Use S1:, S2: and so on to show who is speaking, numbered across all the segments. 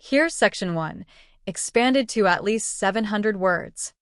S1: Here's section 1, expanded to at least 700 words.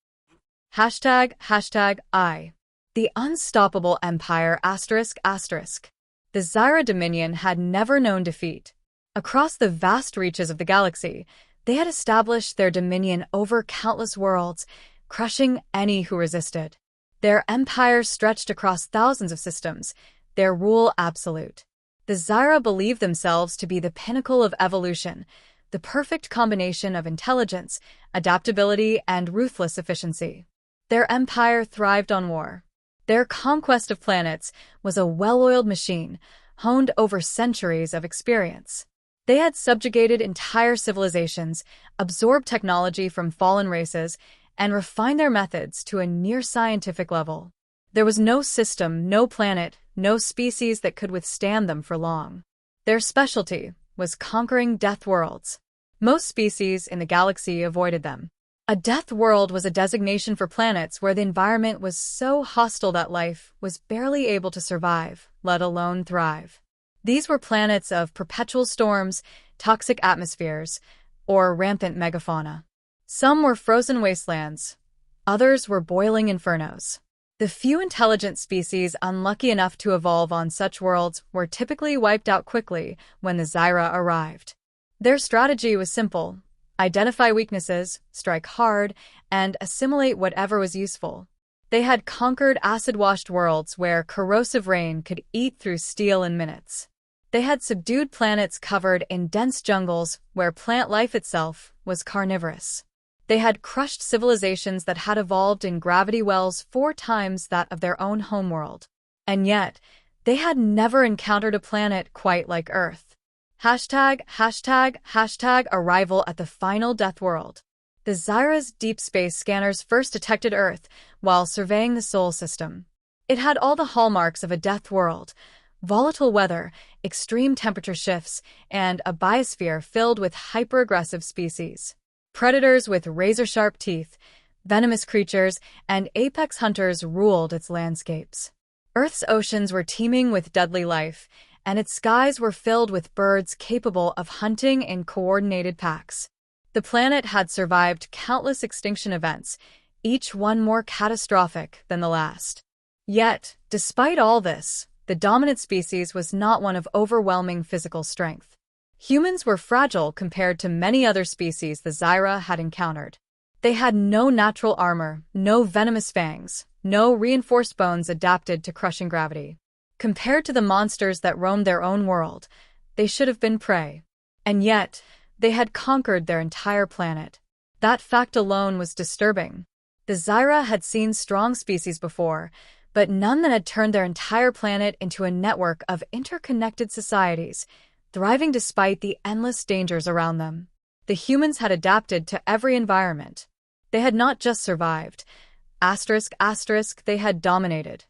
S1: ##I. The Unstoppable Empire ****. The Zyra Dominion had never known defeat. Across the vast reaches of the galaxy, they had established their dominion over countless worlds, crushing any who resisted. Their empire stretched across thousands of systems, their rule absolute. The Zyra believed themselves to be the pinnacle of evolution, the perfect combination of intelligence, adaptability, and ruthless efficiency. Their empire thrived on war. Their conquest of planets was a well-oiled machine, honed over centuries of experience. They had subjugated entire civilizations, absorbed technology from fallen races, and refined their methods to a near-scientific level. There was no system, no planet, no species that could withstand them for long. Their specialty was conquering death worlds. Most species in the galaxy avoided them. A death world was a designation for planets where the environment was so hostile that life was barely able to survive, let alone thrive. These were planets of perpetual storms, toxic atmospheres, or rampant megafauna. Some were frozen wastelands, others were boiling infernos. The few intelligent species unlucky enough to evolve on such worlds were typically wiped out quickly when the Zyra arrived. Their strategy was simple: identify weaknesses, strike hard, and assimilate whatever was useful. They had conquered acid-washed worlds where corrosive rain could eat through steel in minutes. They had subdued planets covered in dense jungles where plant life itself was carnivorous. They had crushed civilizations that had evolved in gravity wells 4 times that of their own homeworld. And yet, they had never encountered a planet quite like Earth. ###Arrival at the final death world. The Zyra's deep space scanners first detected Earth while surveying the Sol system. It had all the hallmarks of a death world: volatile weather, extreme temperature shifts, and a biosphere filled with hyper-aggressive species. Predators with razor-sharp teeth, venomous creatures, and apex hunters ruled its landscapes. Earth's oceans were teeming with deadly life, and its skies were filled with birds capable of hunting in coordinated packs. The planet had survived countless extinction events, each one more catastrophic than the last. Yet, despite all this, the dominant species was not one of overwhelming physical strength. Humans were fragile compared to many other species the Zyra had encountered. They had no natural armor, no venomous fangs, no reinforced bones adapted to crushing gravity. Compared to the monsters that roamed their own world, they should have been prey. And yet, they had conquered their entire planet. That fact alone was disturbing. The Zyra had seen strong species before, but none that had turned their entire planet into a network of interconnected societies, thriving despite the endless dangers around them. The humans had adapted to every environment. They had not just survived. ***, they had dominated.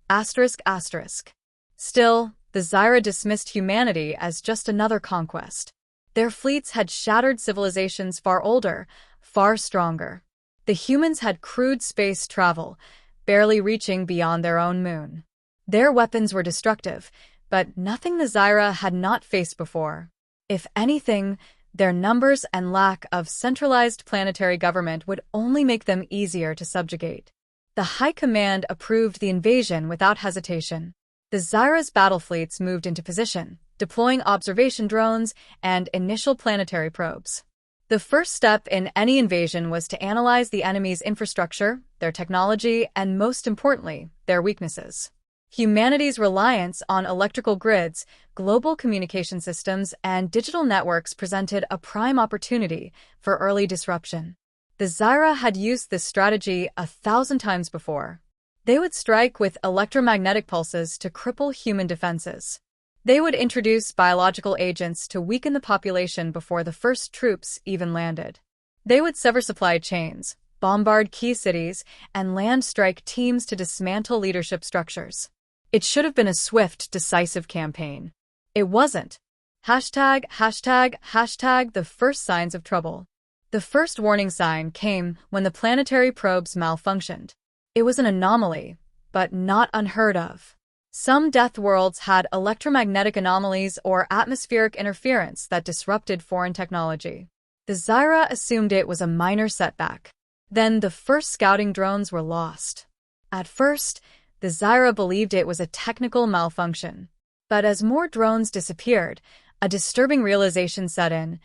S1: ***. Still, the Zyra dismissed humanity as just another conquest. Their fleets had shattered civilizations far older, far stronger. The humans had crude space travel, barely reaching beyond their own moon. Their weapons were destructive, but nothing the Zyra had not faced before. If anything, their numbers and lack of centralized planetary government would only make them easier to subjugate. The High Command approved the invasion without hesitation. The Zyra's battle fleets moved into position, deploying observation drones and initial planetary probes. The first step in any invasion was to analyze the enemy's infrastructure, their technology, and most importantly, their weaknesses. Humanity's reliance on electrical grids, global communication systems, and digital networks presented a prime opportunity for early disruption. The Zyra had used this strategy 1,000 times before. They would strike with electromagnetic pulses to cripple human defenses. They would introduce biological agents to weaken the population before the first troops even landed. They would sever supply chains, bombard key cities, and land strike teams to dismantle leadership structures. It should have been a swift, decisive campaign. It wasn't. ###. The first signs of trouble. The first warning sign came when the planetary probes malfunctioned. It was an anomaly, but not unheard of. Some death worlds had electromagnetic anomalies or atmospheric interference that disrupted foreign technology. The Zyra assumed it was a minor setback. Then the first scouting drones were lost. At first, the Zyra believed it was a technical malfunction. But as more drones disappeared, a disturbing realization set in.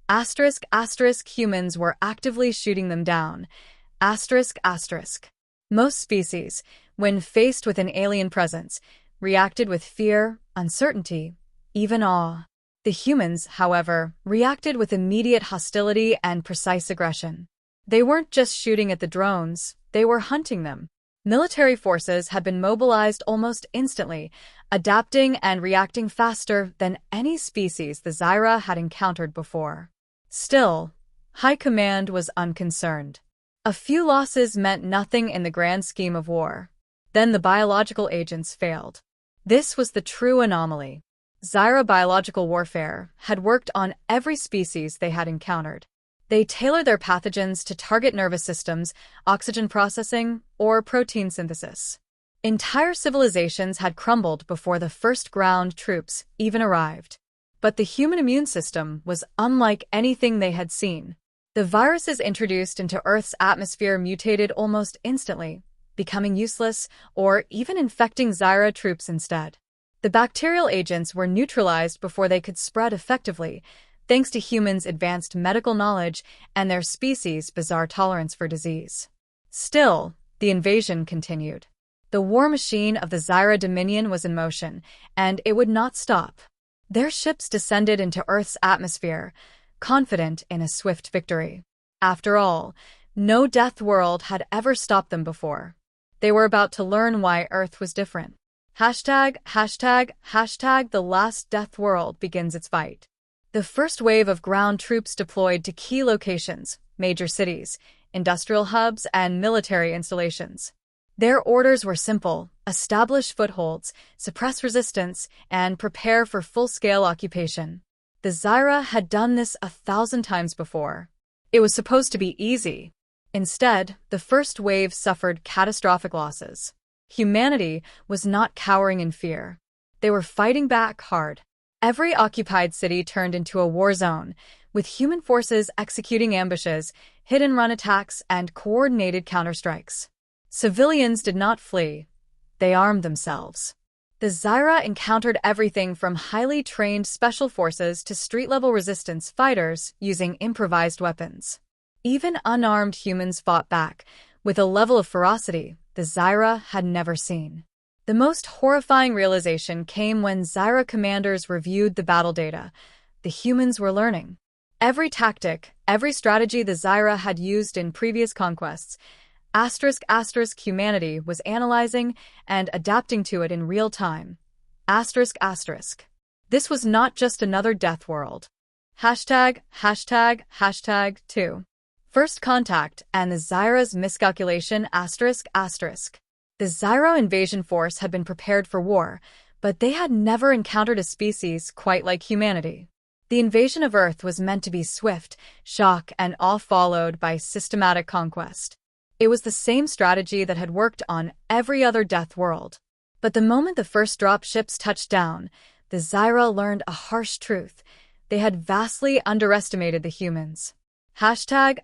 S1: Humans were actively shooting them down. Most species, when faced with an alien presence, reacted with fear, uncertainty, even awe. The humans, however, reacted with immediate hostility and precise aggression. They weren't just shooting at the drones, they were hunting them. Military forces had been mobilized almost instantly, adapting and reacting faster than any species the Zyra had encountered before. Still, High Command was unconcerned. A few losses meant nothing in the grand scheme of war. Then the biological agents failed. This was the true anomaly. Zyra biological warfare had worked on every species they had encountered. They tailored their pathogens to target nervous systems, oxygen processing, or protein synthesis. Entire civilizations had crumbled before the first ground troops even arrived. But the human immune system was unlike anything they had seen. The viruses introduced into Earth's atmosphere mutated almost instantly, becoming useless or even infecting Zyra troops instead. The bacterial agents were neutralized before they could spread effectively, thanks to humans' advanced medical knowledge and their species' bizarre tolerance for disease. Still, the invasion continued. The war machine of the Zyra Dominion was in motion, and it would not stop. Their ships descended into Earth's atmosphere, confident in a swift victory. After all, no Deathworld had ever stopped them before. They were about to learn why Earth was different. #The last Deathworld begins its fight. The first wave of ground troops deployed to key locations, major cities, industrial hubs, and military installations. Their orders were simple: establish footholds, suppress resistance, and prepare for full-scale occupation. The Zyra had done this 1,000 times before. It was supposed to be easy. Instead, the first wave suffered catastrophic losses. Humanity was not cowering in fear. They were fighting back hard. Every occupied city turned into a war zone, with human forces executing ambushes, hit-and-run attacks, and coordinated counterstrikes. Civilians did not flee. They armed themselves. The Zyra encountered everything from highly trained special forces to street-level resistance fighters using improvised weapons. Even unarmed humans fought back, with a level of ferocity the Zyra had never seen. The most horrifying realization came when Zyra commanders reviewed the battle data. The humans were learning. Every tactic, every strategy the Zyra had used in previous conquests, humanity was analyzing and adapting to it in real time. This was not just another death world. #2. First Contact and the Zyra's miscalculation The Zyra invasion force had been prepared for war, but they had never encountered a species quite like humanity. The invasion of Earth was meant to be swift, shock and awe followed by systematic conquest. It was the same strategy that had worked on every other death world. But the moment the first drop ships touched down, the Zyra learned a harsh truth. They had vastly underestimated the humans. #The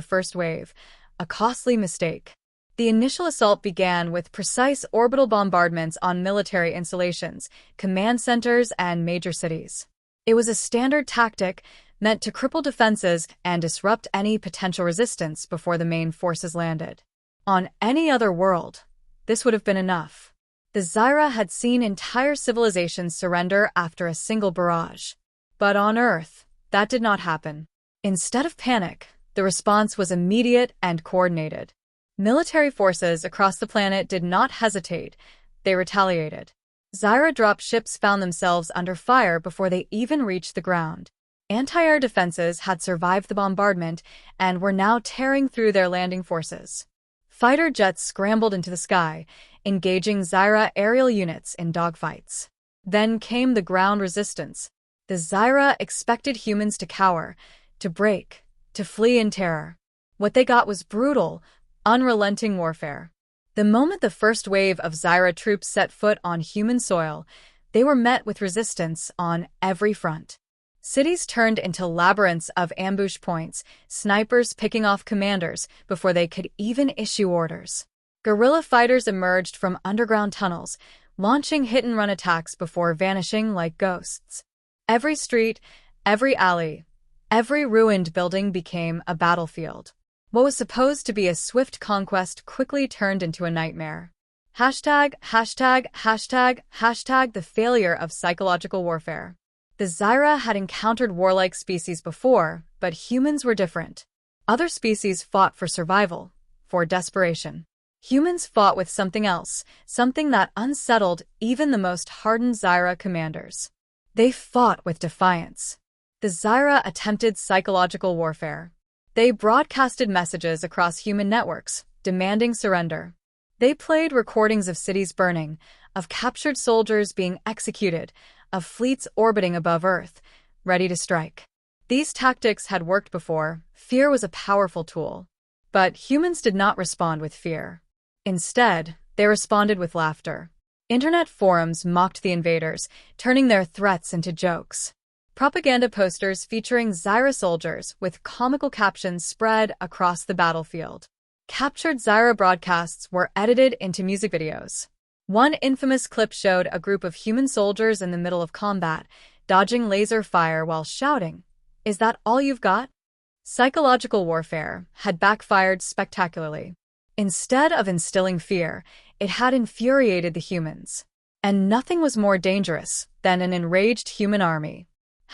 S1: first wave. A costly mistake. The initial assault began with precise orbital bombardments on military installations, command centers, and major cities. It was a standard tactic meant to cripple defenses and disrupt any potential resistance before the main forces landed. On any other world, this would have been enough. The Zyra had seen entire civilizations surrender after a single barrage. But on Earth, that did not happen. Instead of panic, the response was immediate and coordinated. Military forces across the planet did not hesitate. They retaliated. Zyra drop ships found themselves under fire before they even reached the ground. Anti-air defenses had survived the bombardment and were now tearing through their landing forces. Fighter jets scrambled into the sky, engaging Zyra aerial units in dogfights. Then came the ground resistance. The Zyra expected humans to cower, to break, to flee in terror. What they got was brutal, unrelenting warfare. The moment the first wave of Zyra troops set foot on human soil, they were met with resistance on every front. Cities turned into labyrinths of ambush points, snipers picking off commanders before they could even issue orders. Guerrilla fighters emerged from underground tunnels, launching hit-and-run attacks before vanishing like ghosts. Every street, every alley, every ruined building became a battlefield. What was supposed to be a swift conquest quickly turned into a nightmare. #, the failure of psychological warfare. The Zyra had encountered warlike species before, but humans were different. Other species fought for survival, for desperation. Humans fought with something else, something that unsettled even the most hardened Zyra commanders. They fought with defiance. The Zyra attempted psychological warfare. They broadcasted messages across human networks, demanding surrender. They played recordings of cities burning, of captured soldiers being executed, of fleets orbiting above Earth, ready to strike. These tactics had worked before. Fear was a powerful tool. But humans did not respond with fear. Instead, they responded with laughter. Internet forums mocked the invaders, turning their threats into jokes. Propaganda posters featuring Zyra soldiers with comical captions spread across the battlefield. Captured Zyra broadcasts were edited into music videos. One infamous clip showed a group of human soldiers in the middle of combat, dodging laser fire while shouting, "Is that all you've got?" Psychological warfare had backfired spectacularly. Instead of instilling fear, it had infuriated the humans. And nothing was more dangerous than an enraged human army. #,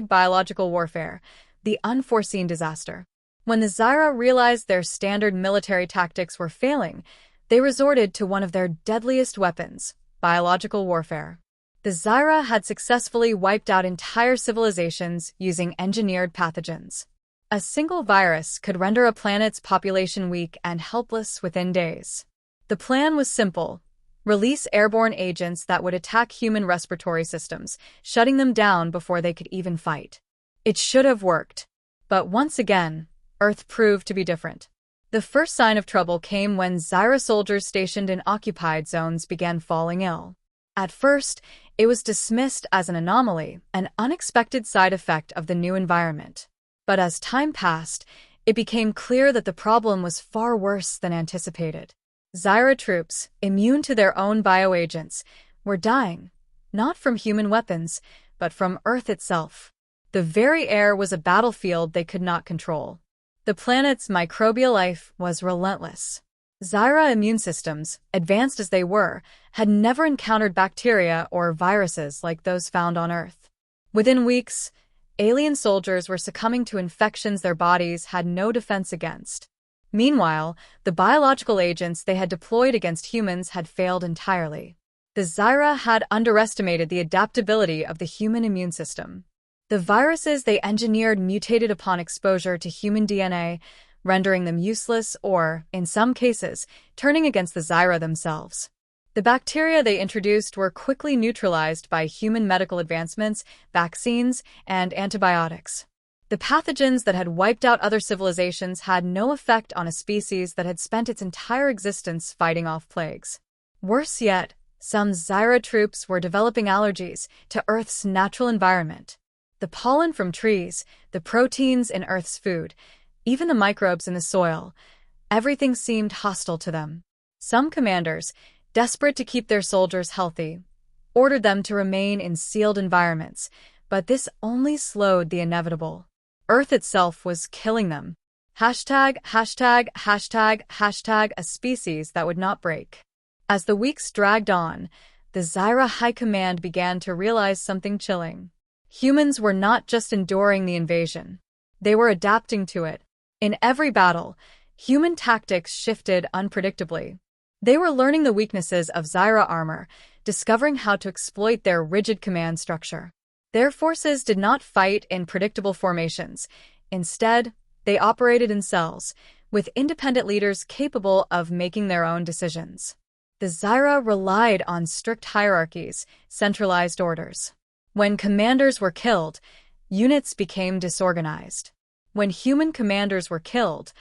S1: biological warfare, the unforeseen disaster. When the Zyra realized their standard military tactics were failing, they resorted to one of their deadliest weapons, biological warfare. The Zyra had successfully wiped out entire civilizations using engineered pathogens. A single virus could render a planet's population weak and helpless within days. The plan was simple: release airborne agents that would attack human respiratory systems, shutting them down before they could even fight. It should have worked. But once again, Earth proved to be different. The first sign of trouble came when Zyra soldiers stationed in occupied zones began falling ill. At first, it was dismissed as an anomaly, an unexpected side effect of the new environment. But as time passed, it became clear that the problem was far worse than anticipated. Zyra troops, immune to their own bioagents, were dying, not from human weapons, but from Earth itself. The very air was a battlefield they could not control. The planet's microbial life was relentless. Zyra immune systems, advanced as they were, had never encountered bacteria or viruses like those found on Earth. Within weeks, alien soldiers were succumbing to infections their bodies had no defense against. Meanwhile, the biological agents they had deployed against humans had failed entirely. The Zyra had underestimated the adaptability of the human immune system. The viruses they engineered mutated upon exposure to human DNA, rendering them useless or, in some cases, turning against the Zyra themselves. The bacteria they introduced were quickly neutralized by human medical advancements, vaccines, and antibiotics. The pathogens that had wiped out other civilizations had no effect on a species that had spent its entire existence fighting off plagues. Worse yet, some Zyra troops were developing allergies to Earth's natural environment. The pollen from trees, the proteins in Earth's food, even the microbes in the soil, everything seemed hostile to them. Some commanders, desperate to keep their soldiers healthy, ordered them to remain in sealed environments, but this only slowed the inevitable. Earth itself was killing them. #, a species that would not break. As the weeks dragged on, the Zyra High Command began to realize something chilling. Humans were not just enduring the invasion. They were adapting to it. In every battle, human tactics shifted unpredictably. They were learning the weaknesses of Zyra armor, discovering how to exploit their rigid command structure. Their forces did not fight in predictable formations. Instead, they operated in cells, with independent leaders capable of making their own decisions. The Zyra relied on strict hierarchies, centralized orders. When commanders were killed, units became disorganized. When human commanders were killed,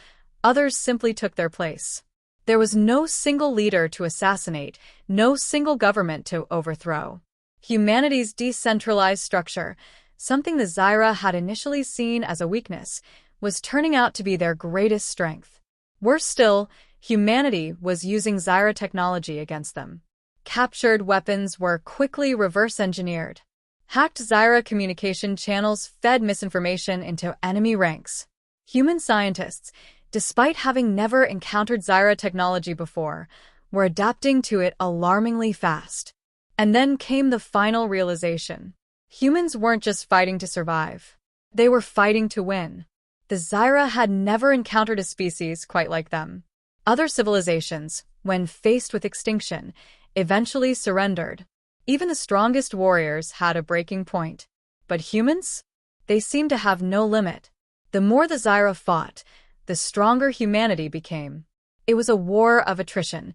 S1: others simply took their place. There was no single leader to assassinate, no single government to overthrow. Humanity's decentralized structure, something the Zyra had initially seen as a weakness, was turning out to be their greatest strength. Worse still, humanity was using Zyra technology against them. Captured weapons were quickly reverse-engineered. Hacked Zyra communication channels fed misinformation into enemy ranks. Human scientists, despite having never encountered Zyra technology before, were adapting to it alarmingly fast. And then came the final realization. Humans weren't just fighting to survive. They were fighting to win. The Zyra had never encountered a species quite like them. Other civilizations, when faced with extinction, eventually surrendered. Even the strongest warriors had a breaking point. But humans? They seemed to have no limit. The more the Zyra fought, the stronger humanity became. It was a war of attrition,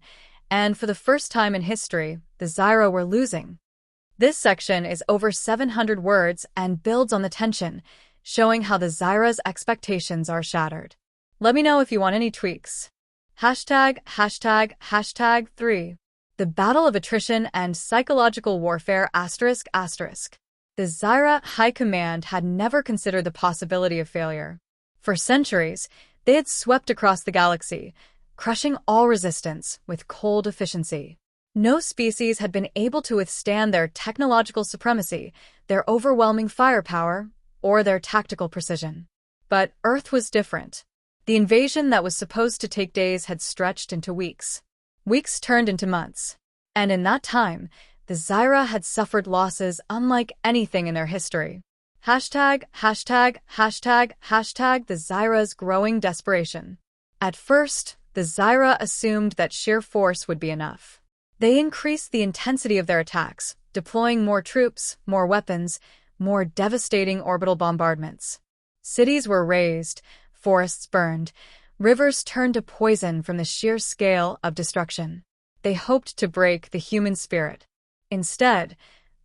S1: and for the first time in history, the Zyra were losing. This section is over 700 words and builds on the tension, showing how the Zyra's expectations are shattered. Let me know if you want any tweaks. ####3 The Battle of Attrition and Psychological Warfare ****. The Zyra High Command had never considered the possibility of failure. For centuries, they had swept across the galaxy, crushing all resistance with cold efficiency. No species had been able to withstand their technological supremacy, their overwhelming firepower, or their tactical precision. But Earth was different. The invasion that was supposed to take days had stretched into weeks. Weeks turned into months. And in that time, the Zyra had suffered losses unlike anything in their history. ###### The Zyra's growing desperation. At first, the Zyra assumed that sheer force would be enough. They increased the intensity of their attacks, deploying more troops, more weapons, more devastating orbital bombardments. Cities were razed, forests burned, rivers turned to poison from the sheer scale of destruction. They hoped to break the human spirit. Instead,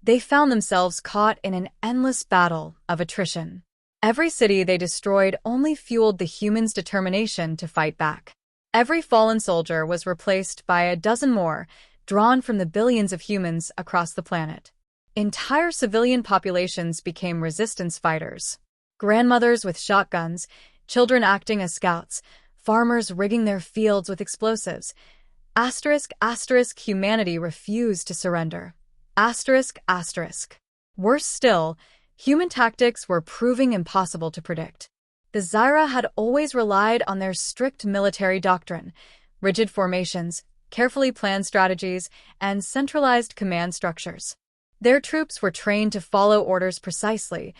S1: they found themselves caught in an endless battle of attrition. Every city they destroyed only fueled the humans' determination to fight back. Every fallen soldier was replaced by a dozen more, drawn from the billions of humans across the planet. Entire civilian populations became resistance fighters. Grandmothers with shotguns, children acting as scouts, farmers rigging their fields with explosives. ****, humanity refused to surrender. ****. Worse still, human tactics were proving impossible to predict. The Zyra had always relied on their strict military doctrine, rigid formations, carefully planned strategies, and centralized command structures. Their troops were trained to follow orders precisely,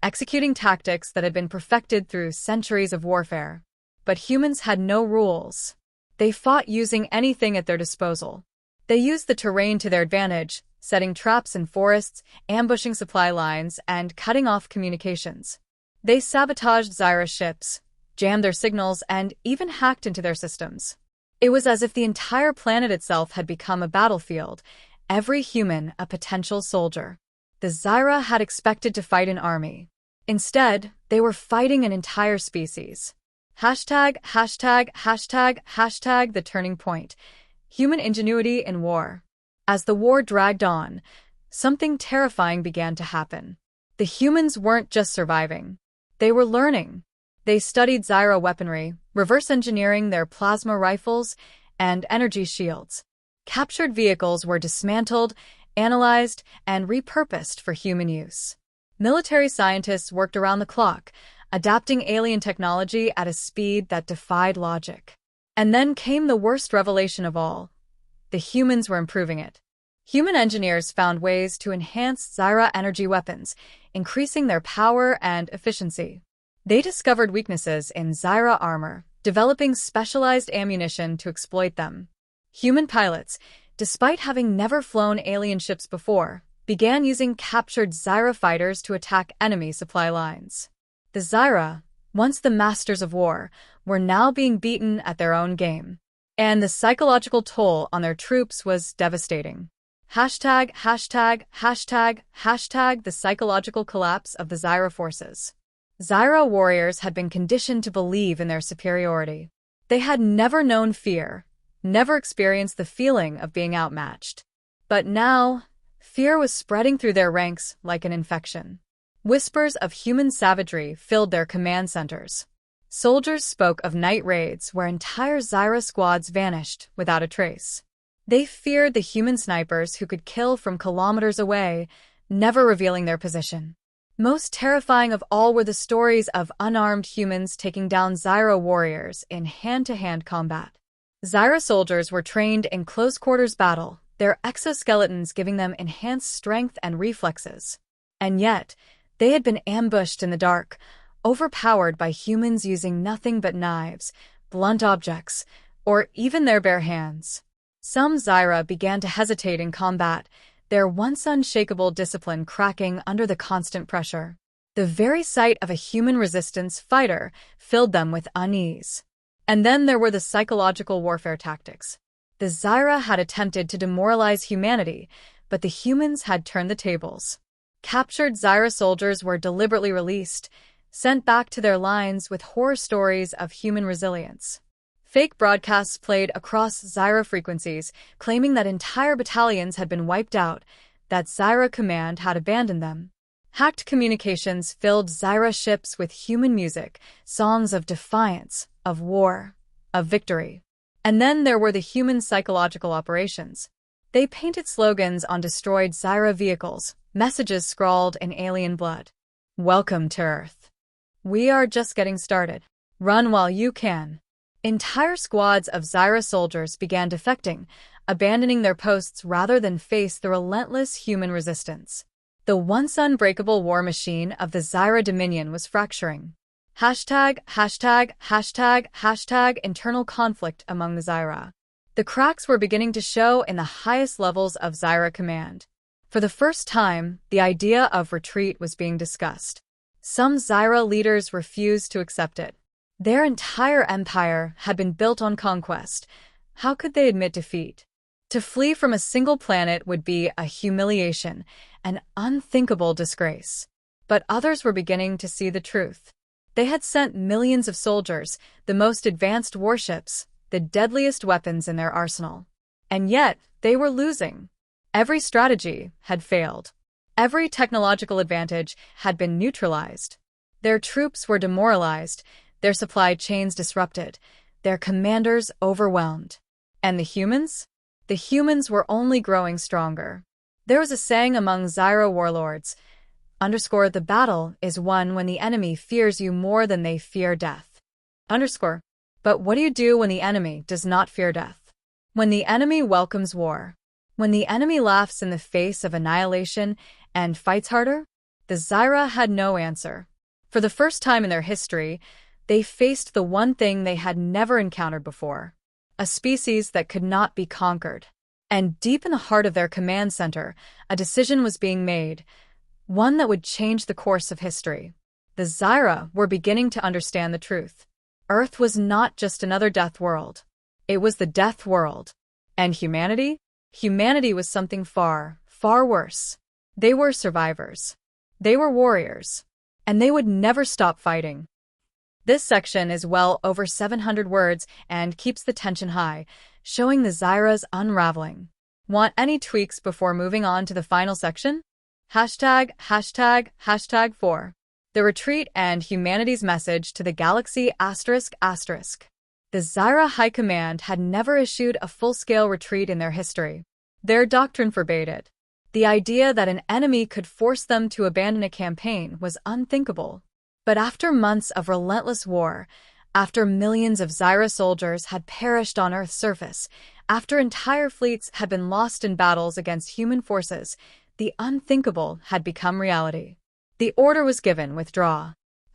S1: executing tactics that had been perfected through centuries of warfare. But humans had no rules. They fought using anything at their disposal. They used the terrain to their advantage, setting traps in forests, ambushing supply lines, and cutting off communications. They sabotaged Zyra ships, jammed their signals, and even hacked into their systems. It was as if the entire planet itself had become a battlefield, every human a potential soldier. The Zyra had expected to fight an army. Instead, they were fighting an entire species. ###### The turning point. Human ingenuity in war. As the war dragged on, something terrifying began to happen. The humans weren't just surviving. They were learning. They studied Zyra weaponry, reverse-engineering their plasma rifles and energy shields. Captured vehicles were dismantled, analyzed, and repurposed for human use. Military scientists worked around the clock, adapting alien technology at a speed that defied logic. And then came the worst revelation of all. The humans were improving it. Human engineers found ways to enhance Zyra energy weapons, increasing their power and efficiency. They discovered weaknesses in Zyra armor, developing specialized ammunition to exploit them. Human pilots, despite having never flown alien ships before, began using captured Zyra fighters to attack enemy supply lines. The Zyra, once the masters of war, were now being beaten at their own game. And the psychological toll on their troops was devastating. ###### The psychological collapse of the Zyra forces. Zyra warriors had been conditioned to believe in their superiority. They had never known fear, never experienced the feeling of being outmatched. But now, Fear was spreading through their ranks like an infection. Whispers of human savagery filled their command centers. Soldiers spoke of night raids where entire Zyra squads vanished without a trace. They feared the human snipers who could kill from kilometers away, never revealing their position. Most terrifying of all were the stories of unarmed humans taking down Zyra warriors in hand-to-hand combat. Zyra soldiers were trained in close-quarters battle, their exoskeletons giving them enhanced strength and reflexes. And yet, they had been ambushed in the dark, overpowered by humans using nothing but knives, blunt objects, or even their bare hands. Some Zyra began to hesitate in combat, their once unshakable discipline cracking under the constant pressure. The very sight of a human resistance fighter filled them with unease. And then there were the psychological warfare tactics. The Zyra had attempted to demoralize humanity, but the humans had turned the tables. Captured Zyra soldiers were deliberately released, sent back to their lines with horror stories of human resilience. Fake broadcasts played across Zyra frequencies, claiming that entire battalions had been wiped out, that Zyra Command had abandoned them. Hacked communications filled Zyra ships with human music, songs of defiance, of war, of victory. And then there were the human psychological operations. They painted slogans on destroyed Zyra vehicles, messages scrawled in alien blood. Welcome to Earth. We are just getting started. Run while you can. Entire squads of Zyra soldiers began defecting, abandoning their posts rather than face the relentless human resistance. The once unbreakable war machine of the Zyra Dominion was fracturing. #, internal conflict among the Zyra. The cracks were beginning to show in the highest levels of Zyra Command. For the first time, the idea of retreat was being discussed. Some Zyra leaders refused to accept it. Their entire empire had been built on conquest. How could they admit defeat? To flee from a single planet would be a humiliation, an unthinkable disgrace. But others were beginning to see the truth. They had sent millions of soldiers, the most advanced warships, the deadliest weapons in their arsenal. And yet, they were losing. Every strategy had failed. Every technological advantage had been neutralized. Their troops were demoralized, their supply chains disrupted, their commanders overwhelmed. And the humans? The humans were only growing stronger. There was a saying among Zyra warlords, _the battle is won when the enemy fears you more than they fear death. _. But what do you do when the enemy does not fear death? When the enemy welcomes war? When the enemy laughs in the face of annihilation and fights harder? The Zyra had no answer. For the first time in their history, they faced the one thing they had never encountered before, a species that could not be conquered. And deep in the heart of their command center, a decision was being made, one that would change the course of history. The Zyra were beginning to understand the truth. Earth was not just another death world. It was the death world. And humanity? Humanity was something far, far worse. They were survivors. They were warriors. And they would never stop fighting. This section is well over 700 words and keeps the tension high, showing the Zyra's unraveling. Want any tweaks before moving on to the final section? #, #4. The Retreat and Humanity's Message to the Galaxy ***. The Zyra High Command had never issued a full-scale retreat in their history. Their doctrine forbade it. The idea that an enemy could force them to abandon a campaign was unthinkable. But after months of relentless war, after millions of Zyra soldiers had perished on Earth's surface, after entire fleets had been lost in battles against human forces, the unthinkable had become reality. The order was given: withdraw. #,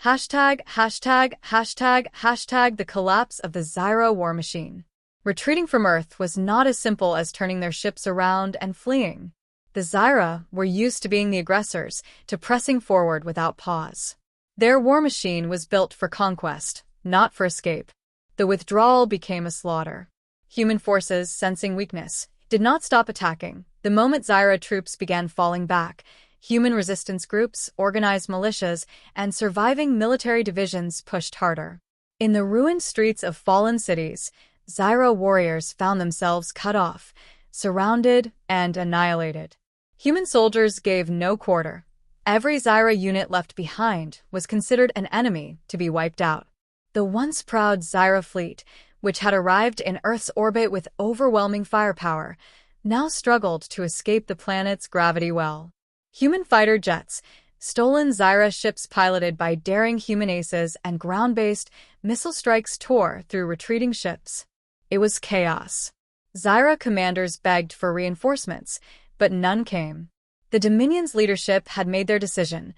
S1: the collapse of the Zyra war machine. Retreating from Earth was not as simple as turning their ships around and fleeing. The Zyra were used to being the aggressors, to pressing forward without pause. Their war machine was built for conquest, not for escape. The withdrawal became a slaughter. Human forces, sensing weakness, did not stop attacking. The moment Zyra troops began falling back, human resistance groups, organized militias, and surviving military divisions pushed harder. In the ruined streets of fallen cities, Zyra warriors found themselves cut off, surrounded, and annihilated. Human soldiers gave no quarter. Every Zyra unit left behind was considered an enemy to be wiped out. The once proud Zyra fleet, which had arrived in Earth's orbit with overwhelming firepower, now struggled to escape the planet's gravity well. Human fighter jets, stolen Zyra ships piloted by daring human aces, and ground-based missile strikes tore through retreating ships. It was chaos. Zyra commanders begged for reinforcements, but none came. The Dominion's leadership had made their decision: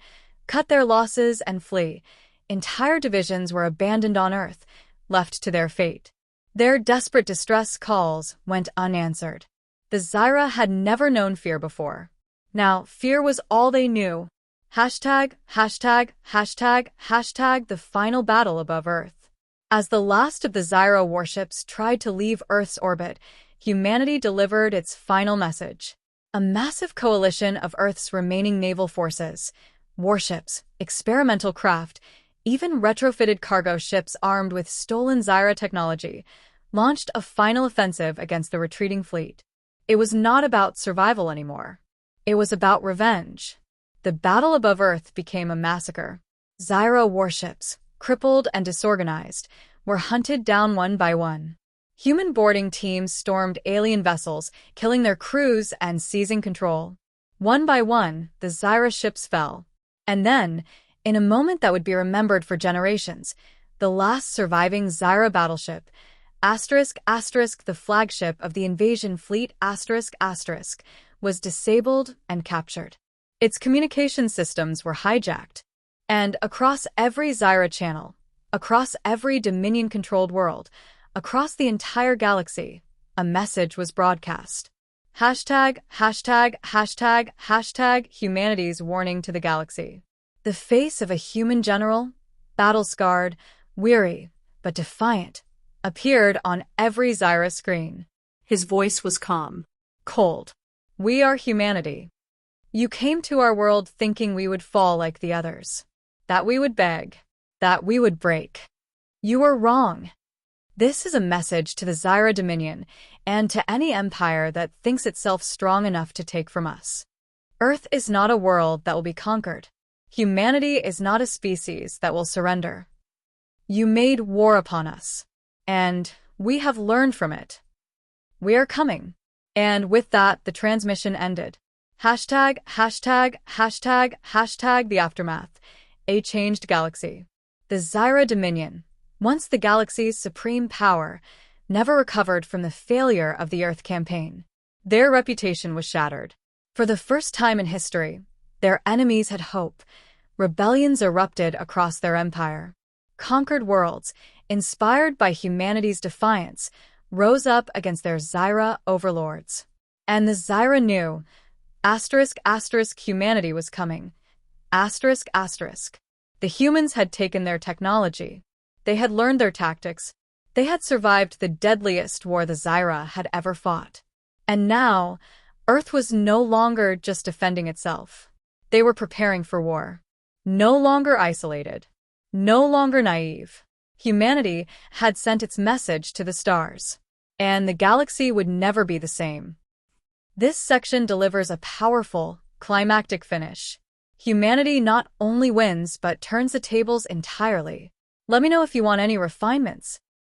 S1: cut their losses and flee. Entire divisions were abandoned on Earth, left to their fate. Their desperate distress calls went unanswered. The Zyra had never known fear before. Now, fear was all they knew. #######, the final battle above Earth. As the last of the Zyra warships tried to leave Earth's orbit, humanity delivered its final message. A massive coalition of Earth's remaining naval forces, warships, experimental craft, even retrofitted cargo ships armed with stolen Zyra technology, launched a final offensive against the retreating fleet. It was not about survival anymore. It was about revenge. The battle above Earth became a massacre. Zyra warships, crippled and disorganized, were hunted down one by one. Human boarding teams stormed alien vessels, killing their crews and seizing control. One by one, the Zyra ships fell. And then, in a moment that would be remembered for generations, the last surviving Zyra battleship, ***, the flagship of the invasion fleet ***, was disabled and captured. Its communication systems were hijacked. And across every Zyra channel, across every Dominion-controlled world, across the entire galaxy, a message was broadcast. #######, humanity's warning to the galaxy. The face of a human general, battle-scarred, weary, but defiant, appeared on every Zyra screen.
S2: His voice was calm.
S1: Cold. "We are humanity. You came to our world thinking we would fall like the others. That we would beg. That we would break. You were wrong. This is a message to the Zyra Dominion and to any empire that thinks itself strong enough to take from us. Earth is not a world that will be conquered. Humanity is not a species that will surrender. You made war upon us, and we have learned from it. We are coming." And with that, the transmission ended. #######, the aftermath. A changed galaxy. The Zyra Dominion, once the galaxy's supreme power, never recovered from the failure of the Earth campaign. Their reputation was shattered. For the first time in history, their enemies had hope. Rebellions erupted across their empire. Conquered worlds, inspired by humanity's defiance, rose up against their Zyra overlords. And the Zyra knew, ****, humanity was coming. ****. The humans had taken their technology. They had learned their tactics. They had survived the deadliest war the Zyra had ever fought. And now, Earth was no longer just defending itself. They were preparing for war. No longer isolated. No longer naive. Humanity had sent its message to the stars. And the galaxy would never be the same. This section delivers a powerful, climactic finish. Humanity not only wins but turns the tables entirely. Let me know if you want any refinements.